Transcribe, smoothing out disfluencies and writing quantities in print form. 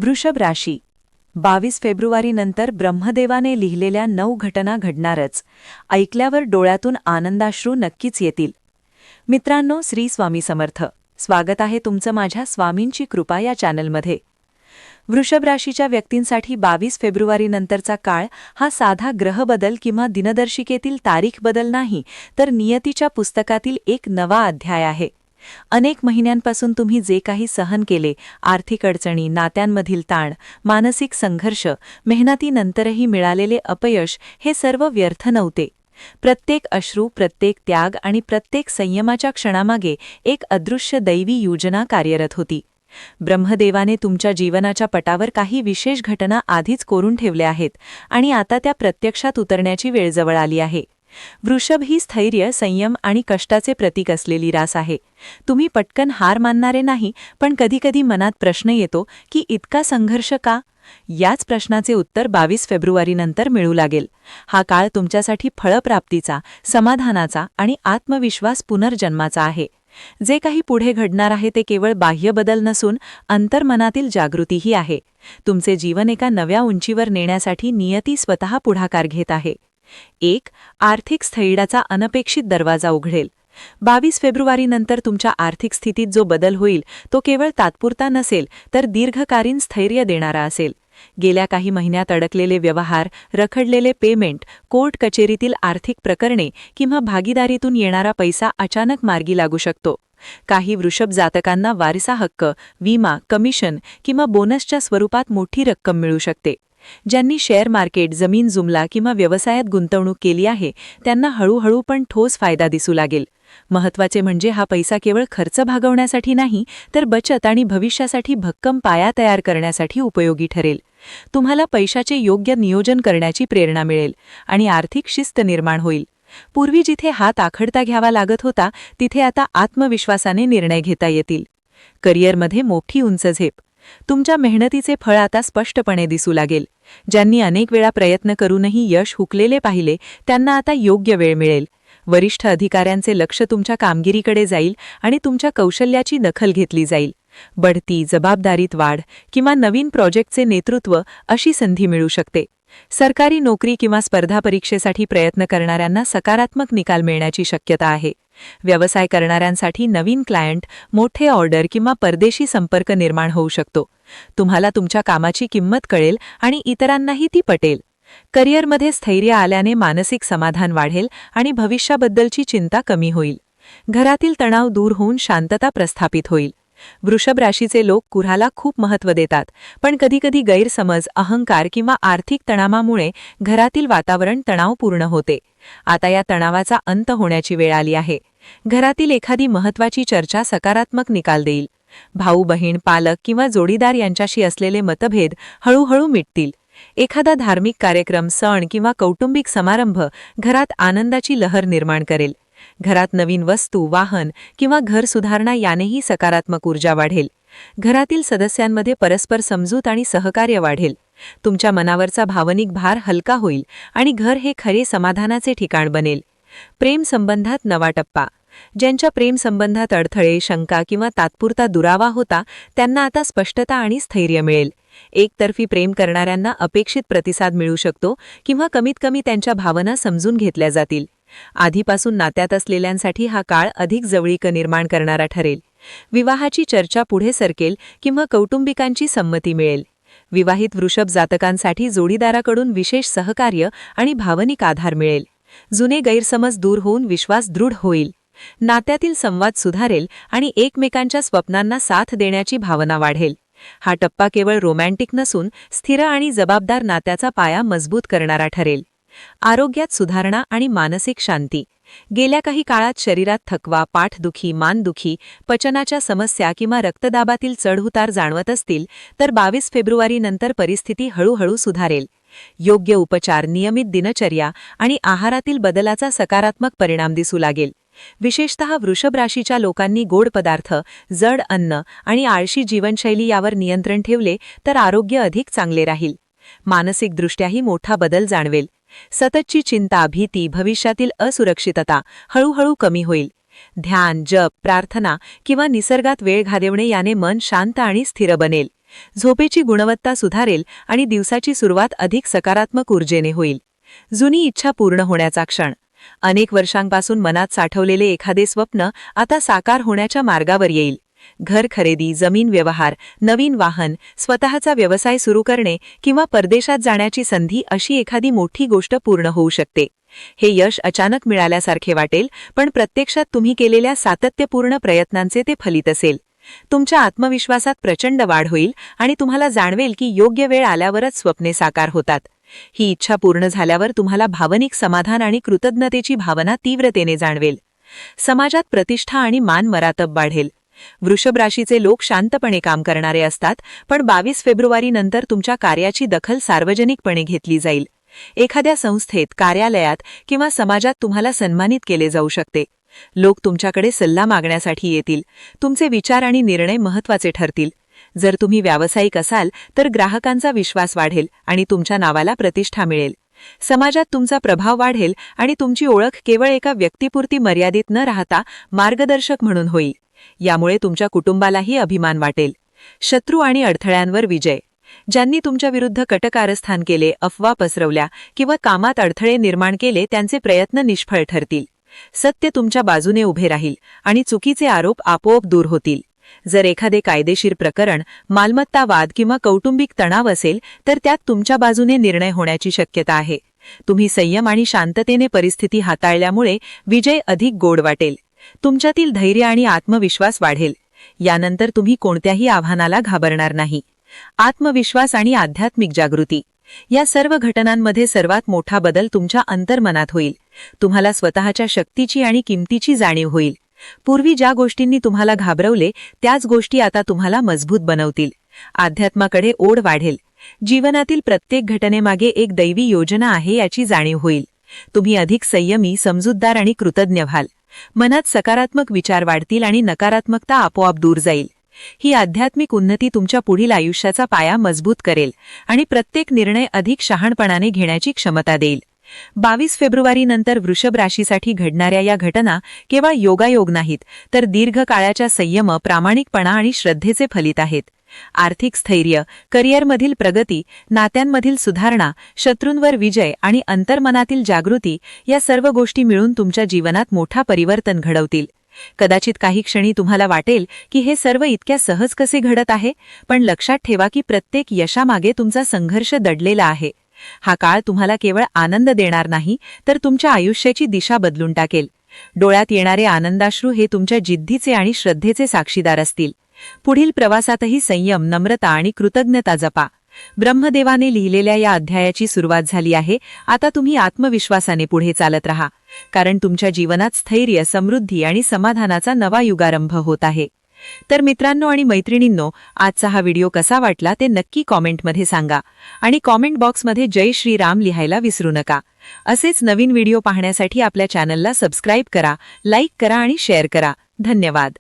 वृषभ राशी 22 फेब्रुवारीनंतर ब्रह्मदेवाने लिहिलेल्या 9 घटना घडणारच. ऐकल्यावर डोळ्यातून आनंदाश्रू नक्कीच येतील. मित्रांनो, श्री स्वामी समर्थ. स्वागत आहे तुमचं माझ्या स्वामींची कृपा या चॅनलमध्ये. वृषभ राशीच्या व्यक्तींसाठी 22 फेब्रुवारीनंतरचा काळ हा साधा ग्रहबदल किंवा दिनदर्शिकेतील तारीख बदल नाही, तर नियतीच्या पुस्तकातील एक नवा अध्याय आहे. अनेक महिन्यांपासून तुम्ही जे काही सहन केले, आर्थिक अडचणी, नात्यांमधील ताण, मानसिक संघर्ष, मेहनतीनंतरही मिळालेले अपयश, हे सर्व व्यर्थ नव्हते. प्रत्येक अश्रू, प्रत्येक त्याग आणि प्रत्येक संयमाच्या क्षणामागे एक अदृश्य दैवी योजना कार्यरत होती. ब्रह्मदेवाने तुमच्या जीवनाच्या पटावर काही विशेष घटना आधीच कोरून ठेवल्या आहेत आणि आता त्या प्रत्यक्षात उतरण्याची वेळ जवळ आली आहे. वृषभ ही स्थैर्य, संयम आणि कष्टाचे प्रतीक असलेली रास आहे. तुम्ही पटकन हार मानणारे नाही, पण कधीकधी मनात प्रश्न येतो की इतका संघर्ष का? याच प्रश्नाचे उत्तर 22 फेब्रुवारीनंतर मिळू लागेल. हा काळ तुमच्यासाठी फळप्राप्तीचा, समाधानाचा आणि आत्मविश्वास पुनर्जन्माचा आहे. जे काही पुढे घडणार आहे ते केवळ बाह्य बदल नसून अंतर्मनातील जागृतीही आहे. तुमचे जीवन एका नव्या उंचीवर नेण्यासाठी नियती स्वतः पुढाकार घेत आहे. 1. आर्थिक स्थैर्याचा अनपेक्षित दरवाजा उघडेल. 22 फेब्रुवारीनंतर तुमच्या आर्थिक स्थितीत जो बदल होईल तो केवळ तात्पुरता नसेल, तर दीर्घकालीन स्थैर्य देणारा असेल. गेल्या काही महिन्यात अडकलेले व्यवहार, रखडलेले पेमेंट, कोर्ट कचेरीतील आर्थिक प्रकरणे किंवा भागीदारीतून येणारा पैसा अचानक मार्गी लागू शकतो. काही वृषभ जातकांना वारसा हक्क, विमा, कमिशन किंवा बोनसच्या स्वरूपात मोठी रक्कम मिळू शकते. ज्यांनी शेअर मार्केट, जमीन जुमला किंवा व्यवसायात गुंतवणूक केली आहे त्यांना हळूहळू पण ठोस फायदा दिसू लागेल. महत्त्वाचे म्हणजे हा पैसा केवळ खर्च भागवण्यासाठी नाही, तर बचत आणि भविष्यासाठी भक्कम पाया तयार करण्यासाठी उपयोगी ठरेल. तुम्हाला पैशाचे योग्य नियोजन करण्याची प्रेरणा मिळेल आणि आर्थिक शिस्त निर्माण होईल. पूर्वी जिथे हात आखडता घ्यावा लागत होता, तिथे आता आत्मविश्वासाने निर्णय घेता येतील. करिअरमध्ये मोठी उंच झेप. तुमच्या मेहनतीचे फळ आता स्पष्टपणे दिसू लागेल. ज्यांनी अनेक वेळा प्रयत्न करूनही यश हुकलेले पाहिले, त्यांना आता योग्य वेळ मिळेल. वरिष्ठ अधिकाऱ्यांचे लक्ष तुमच्या कामगिरीकडे जाईल आणि तुमच्या कौशल्याची दखल घेतली जाईल. बढती, जबाबदारीत वाढ किंवा नवीन प्रोजेक्टचे नेतृत्व अशी संधी मिळू शकते. सरकारी नोकरी किंवा स्पर्धा परीक्षेसाठी प्रयत्न करणाऱ्यांना सकारात्मक निकाल मिळण्याची शक्यता आहे. व्यवसाय करणाऱ्यांसाठी नवीन क्लायंट, मोठे ऑर्डर किंवा परदेशी संपर्क निर्माण होऊ शकतो. तुम्हाला तुमच्या कामाची किंमत कळेल आणि इतरांनाही ती पटेल. करिअरमध्ये स्थैर्य आल्याने मानसिक समाधान वाढेल आणि भविष्याबद्दलची चिंता कमी होईल. घरातील तणाव दूर होऊन शांतता प्रस्थापित होईल. वृषभ राशीचे लोक कुऱ्हाला खूप महत्त्व देतात, पण कधीकधी गैरसमज, अहंकार किंवा आर्थिक तणावामुळे घरातील वातावरण तणावपूर्ण होते. आता या तणावाचा अंत होण्याची वेळ आली आहे. घरातील एखादी महत्त्वाची चर्चा सकारात्मक निकाल देईल. भाऊ, बहीण, पालक किंवा जोडीदार यांच्याशी असलेले मतभेद हळूहळू मिटतील. एखादा धार्मिक कार्यक्रम, सण किंवा कौटुंबिक समारंभ घरात आनंदाची लहर निर्माण करेल. घरात नवीन वस्तू, वाहन किंवा घर सुधारणा यानेही सकारात्मक ऊर्जा वाढेल. घरातील सदस्यांमध्ये परस्पर समजूत आणि सहकार्य वाढेल. तुमच्या मनावरचा भावनिक भार हलका होईल आणि घर हे खरे समाधानाचे ठिकाण बनेल. प्रेम संबंधात नवा टप्पा. ज्यांच्या प्रेम संबंधात अडथळे, शंका किंवा तात्पुरता दुरावा होता, त्यांना आता स्पष्टता आणि स्थैर्य मिळेल. एकतर्फी प्रेम करणाऱ्यांना अपेक्षित प्रतिसाद मिळू शकतो किंवा कमीत कमी त्यांच्या भावना समजून घेतल्या जातील. आधीपासून नात्यात असलेल्यांसाठी हा काळ अधिक जवळीक निर्माण करणारा ठरेल. विवाहाची चर्चा पुढे सरकेल किंवा कौटुंबिकांची संमती मिळेल. विवाहित वृषभ जातकांसाठी जोडीदाराकडून विशेष सहकार्य आणि भावनिक आधार मिळेल. जुने गैरसमज दूर होऊन विश्वास दृढ होईल. नात्यातील संवाद सुधारेल आणि एकमेकांच्या स्वप्नांना साथ देण्याची भावना वाढेल. हा टप्पा केवळ रोमॅन्टिक नसून स्थिर आणि जबाबदार नात्याचा पाया मजबूत करणारा ठरेल. आरोग्यात सुधारणा आणि मानसिक शांती. गेल्या काही काळात शरीरात थकवा, पाठदुखी, मानदुखी, पचनाच्या समस्या किंवा रक्तदाबातील चढउतार जाणवत असतील, तर 22 फेब्रुवारीनंतर परिस्थिती हळूहळू सुधारेल. योग्य उपचार, नियमित दिनचर्या आणि आहारातील बदलाचा सकारात्मक परिणाम दिसू लागेल. विशेषतः वृषभ राशीच्या लोकांनी गोड पदार्थ, जड अन्न आणि आळशी जीवनशैली यावर नियंत्रण ठेवले तर आरोग्य अधिक चांगले राहील. मानसिकदृष्ट्याही मोठा बदल जाणवेल. सततची चिंता, भीती, भविष्यातील असुरक्षितता हळूहळू कमी होईल. ध्यान, जप, प्रार्थना किंवा निसर्गात वेळ घालवणे याने मन शांत आणि स्थिर बनेल. झोपेची गुणवत्ता सुधारेल आणि दिवसाची सुरुवात अधिक सकारात्मक ऊर्जेने होईल. जुनी इच्छा पूर्ण होण्याचा क्षण. अनेक वर्षांपासून मनात साठवलेले एखादे स्वप्न आता साकार होण्याच्या मार्गावर येईल. घर खरेदी, जमीन व्यवहार, नवीन वाहन, स्वतःचा व्यवसाय सुरू करणे किंवा परदेशात जाण्याची संधी अशी एखादी मोठी गोष्ट पूर्ण होऊ शकते. हे यश अचानक मिळाल्यासारखे वाटेल, पण प्रत्यक्षात तुम्ही केलेल्या सातत्यपूर्ण प्रयत्नांचे ते फलित असेल. तुमच्या आत्मविश्वासात प्रचंड वाढ होईल आणि तुम्हाला जाणवेल की योग्य वेळ आल्यावरच स्वप्ने साकार होतात. ही इच्छा पूर्ण झाल्यावर तुम्हाला भावनिक समाधान आणि कृतज्ञतेची भावना तीव्रतेने जाणवेल. समाजात प्रतिष्ठा आणि मान मरातब वाढेल. वृषभ राशीचे लोक शांतपणे काम करणारे असतात, पण 22 फेब्रुवारीनंतर तुमच्या कार्याची दखल सार्वजनिकपणे घेतली जाईल. एखाद्या संस्थेत, कार्यालयात किंवा समाजात तुम्हाला सन्मानित केले जाऊ शकते. लोक तुमच्याकडे सल्ला मागण्यासाठी येतील. तुमचे विचार आणि निर्णय महत्त्वाचे ठरतील. जर तुम्ही व्यावसायिक असाल तर ग्राहकांचा विश्वास वाढेल आणि तुमच्या नावाला प्रतिष्ठा मिळेल. समाजात तुमचा प्रभाव वाढेल आणि तुमची ओळख केवळ एका व्यक्तीपुरती मर्यादित न राहता मार्गदर्शक म्हणून होईल. यामुळे तुमच्या कुटुंबालाही अभिमान वाटेल. शत्रू आणि अडथळ्यांवर विजय. ज्यांनी तुमच्या विरुद्ध कटकारस्थान केले, अफवा पसरवल्या किंवा कामात अडथळे निर्माण केले, त्यांचे प्रयत्न निष्फळ ठरतील. सत्य तुमच्या बाजूने उभे राहील आणि चुकीचे आरोप आपोआप दूर होतील. जर एखादे कायदेशीर प्रकरण, मालमत्ता वाद किंवा कौटुंबिक तणाव असेल तर त्यात तुमच्या बाजूने निर्णय होण्याची शक्यता आहे. तुम्ही संयम आणि शांततेने परिस्थिती हाताळल्यामुळे विजय अधिक गोड वाटेल. तुमच्यातील धैर्य आणि आत्मविश्वास वाढेल. यानंतर तुम्ही कोणत्याही आव्हानाला घाबरणार नाही. आत्मविश्वास आणि आध्यात्मिक जागृती. या सर्व घटनांमध्ये सर्वात मोठा बदल तुमच्या अंतर्मनात होईल. तुम्हाला स्वतःच्या शक्तीची आणि किमतीची जाणीव होईल. पूर्वी ज्या गोष्टींनी तुम्हाला घाबरवले त्याच गोष्टी आता तुम्हाला मजबूत बनवतील. अध्यात्माकडे ओढ वाढेल. जीवनातील प्रत्येक घटनेमागे एक दैवी योजना आहे याची जाणीव होईल. तुम्ही अधिक संयमी, समजूतदार आणि कृतज्ञ व्हाल. मनात सकारात्मक विचार वाढतील आणि नकारात्मकता आपोआप दूर जाईल. ही आध्यात्मिक उन्नती तुमच्या पुढील आयुष्याचा पाया मजबूत करेल आणि प्रत्येक निर्णय अधिक शहाणपणाने घेण्याची क्षमता देईल. 22 फेब्रुवारीनंतर वृषभ राशीसाठी घडणाऱ्या या घटना केवळ योगायोग नाहीत, तर दीर्घकाळाच्या संयम, प्रामाणिकपणा आणि श्रद्धेचे फलित आहेत. आर्थिक स्थैर्य, करिअरमधील प्रगती, नात्यांमधील सुधारणा, शत्रूंवर विजय आणि अंतर्मनातील जागृती या सर्व गोष्टी मिळून तुमच्या जीवनात मोठा परिवर्तन घडवतील. कदाचित काही क्षणी तुम्हाला वाटेल की हे सर्व इतक्या सहज कसे घडत आहे, पण लक्षात ठेवा की प्रत्येक यशामागे तुमचा संघर्ष दडलेला आहे. हा काळ तुम्हाला केवळ आनंद देणार नाही, तर तुमच्या आयुष्याची दिशा बदलून टाकेल. डोळ्यात येणारे आनंदाश्रू हे तुमच्या जिद्दीचे आणि श्रद्धेचे साक्षीदार असतील. पुढील प्रवासातही संयम, नम्रता आणि कृतज्ञता जपा. ब्रह्मदेवाने लिहिलेल्या या अध्यायाची सुरुवात झाली आहे. आता तुम्ही आत्मविश्वासाने पुढे चालत राहा, कारण तुमच्या जीवनात स्थैर्य, समृद्धी आणि समाधानाचा नवा युगारंभ होत आहे. तर मित्रांनो आणि मैत्रिणींनो, आजचा हा व्हिडिओ कसा वाटला ते नक्की कॉमेंटमध्ये सांगा आणि कॉमेंट बॉक्समध्ये जय श्रीराम लिहायला विसरू नका. असेच नवीन व्हिडिओ पाहण्यासाठी आपल्या चॅनलला सबस्क्राईब करा, लाईक करा आणि शेअर करा. धन्यवाद.